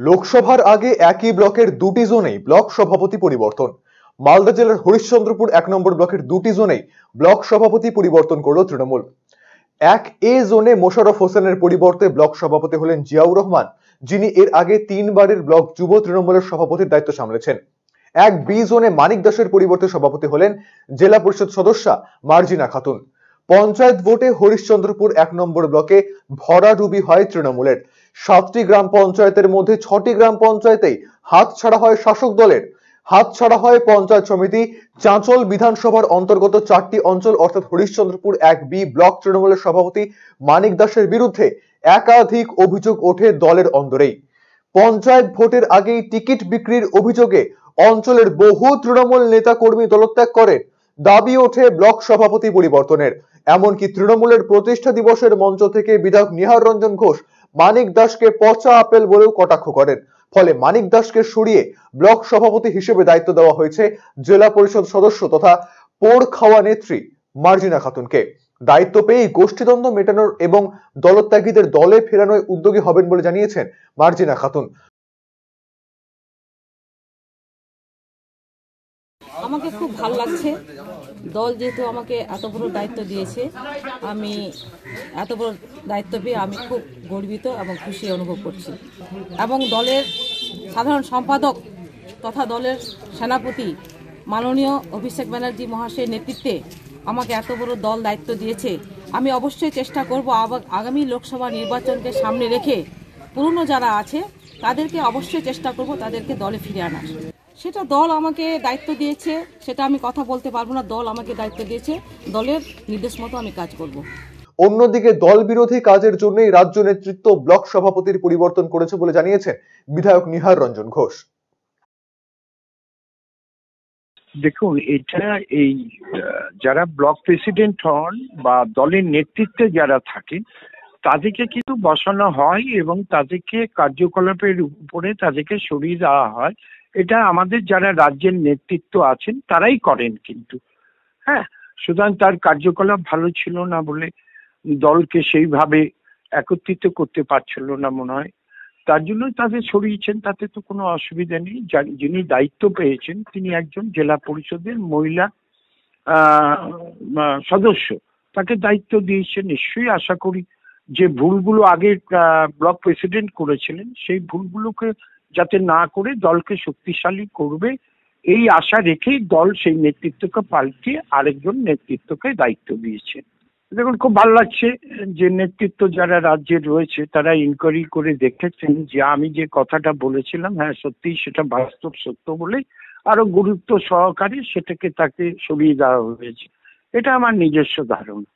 লোকসভার আগে একই ব্লকের দুটি জোনেই ব্লক সভাপতি পরিবর্তন। মালদা জেলার হরিশ্চন্দ্রপুর ১ নম্বর ব্লকের দুটি জোনেই ব্লক সভাপতি পরিবর্তন করল তৃণমূল। ১ জোনে মোশাররফ হোসেনের পরিবর্তে ব্লক সভাপতি হলেন জিয়াউর রহমান, যিনি এর আগে ৩ বারের ব্লক যুব তৃণমূলের সভাপতির দায়িত্ব সামলেছেন। ১ জোনে মানিক দাসের পরিবর্তে সভাপতি হলেন জেলা পরিষদ সদস্যা মার্জিনা খাতুন। পঞ্চায়েত ভোটে হরিশ্চন্দ্রপুর ১ নম্বর ব্লকে ভরাডুবি হয় তৃণমূলের। ৭টি গ্রাম পঞ্চায়েতের মধ্যে ৬টি গ্রাম পঞ্চায়েতেই হাতছাড়া হয় শাসক দলের। হাতছাড়া হয় পঞ্চায়েত সমিতি। চাঁচল বিধানসভার অন্তর্গত ৪টি অঞ্চল অর্থাৎ হরিশ্চন্দ্রপুর ১ ব্লক তৃণমূলের সভাপতি মানিক দাসের বিরুদ্ধে একাধিক অভিযোগ ওঠে দলের অন্দরেই। পঞ্চায়েত ভোটের আগেই টিকিট বিক্রির অভিযোগে অঞ্চলের বহু তৃণমূল নেতা কর্মী দলত্যাগ করেন। দাবি ওঠে ব্লক সভাপতি পরিবর্তনের। এমনকি তৃণমূলের প্রতিষ্ঠা দিবসের মঞ্চ থেকে বিধায়ক নিহার রঞ্জন ঘোষ মানিক দাসকে পচা আপেল বলেও কটাক্ষ করেন। ফলে মানিক দাসকে সরিয়ে ব্লক সভাপতি হিসেবে দায়িত্ব দেওয়া হয়েছে জেলা পরিষদ সদস্য তথা পোড় খাওয়া নেত্রী মার্জিনা খাতুনকে। দায়িত্ব পেয়ে গোষ্ঠীদ্বন্দ্ব মেটানোর এবং দলত্যাগীদের দলে ফেরানোয় উদ্যোগী হবেন বলে জানিয়েছেন মার্জিনা খাতুন। আমাকে খুব ভালো লাগছে, দল যেহেতু আমাকে এত বড় দায়িত্ব দিয়েছে, আমি এত বড় দায়িত্ব পেয়ে আমি খুব গর্বিত এবং খুশি অনুভব করছি। এবং দলের সাধারণ সম্পাদক তথা দলের সেনাপতি মাননীয় অভিষেক ব্যানার্জি মহাশয়ের নেতৃত্বে আমাকে এত বড় দল দায়িত্ব দিয়েছে। আমি অবশ্যই চেষ্টা করব আগামী লোকসভা নির্বাচনকে সামনে রেখে পুরনো যারা আছে তাদেরকে অবশ্যই চেষ্টা করব তাদেরকে দলে ফিরে আনার। সেটা দল আমাকে দায়িত্ব দিয়েছে, সেটা আমি কথা বলতে পারবো না। দল আমাকে দায়িত্ব দিয়েছে, দলের নির্দেশ মতো আমি কাজ করব। অন্যদিকে দল বিরোধী কাজের জন্যই রাজ্য নেতৃত্ব ব্লক সভাপতির পরিবর্তন করেছে বলে জানিয়েছেন বিধায়ক নিহার রঞ্জন ঘোষ। দেখুন, এটা এই যারা ব্লক প্রেসিডেন্ট হন বা দলের নেতৃত্বে যারা থাকেন তাদেরকে কিন্তু বসানো হয় এবং তাদেরকে কার্যকলাপের উপরে তাদেরকে সরিয়ে দেওয়া হয়। এটা আমাদের যারা রাজ্যের নেতৃত্ব আছেন তারাই করেন কিন্তু। হ্যাঁ, সুতরাং তার কার্যকলাপ ভালো ছিল না বলে দলকে সেইভাবে একত্রিত করতে পারছিল না মনে হয়, তার জন্য তাদের সরিয়েছেন। তাতে তো কোনো অসুবিধা নেই। যিনি দায়িত্ব পেয়েছেন তিনি একজন জেলা পরিষদের মহিলা সদস্য, তাকে দায়িত্ব দিয়েছে। নিশ্চয়ই আশা করি যে ভুলগুলো আগে ব্লক প্রেসিডেন্ট করেছিলেন সেই ভুলগুলোকে যাতে না করে দলকে শক্তিশালী করবে এই আশা রেখেই দল সেই নেতৃত্বকে পাল্টিয়ে আরেকজন নেতৃত্বকে দায়িত্ব দিয়েছে। দেখুন, খুব ভালো লাগছে যে নেতৃত্ব যারা রাজ্যে রয়েছে তারা ইনকোয়ারি করে দেখেছেন যে আমি যে কথাটা বলেছিলাম, হ্যাঁ সত্যিই সেটা বাস্তব সত্য বলে আরো গুরুত্ব সহকারে সেটাকে তাকে সরিয়ে দেওয়া হয়েছে। এটা আমার নিজস্ব ধারণা।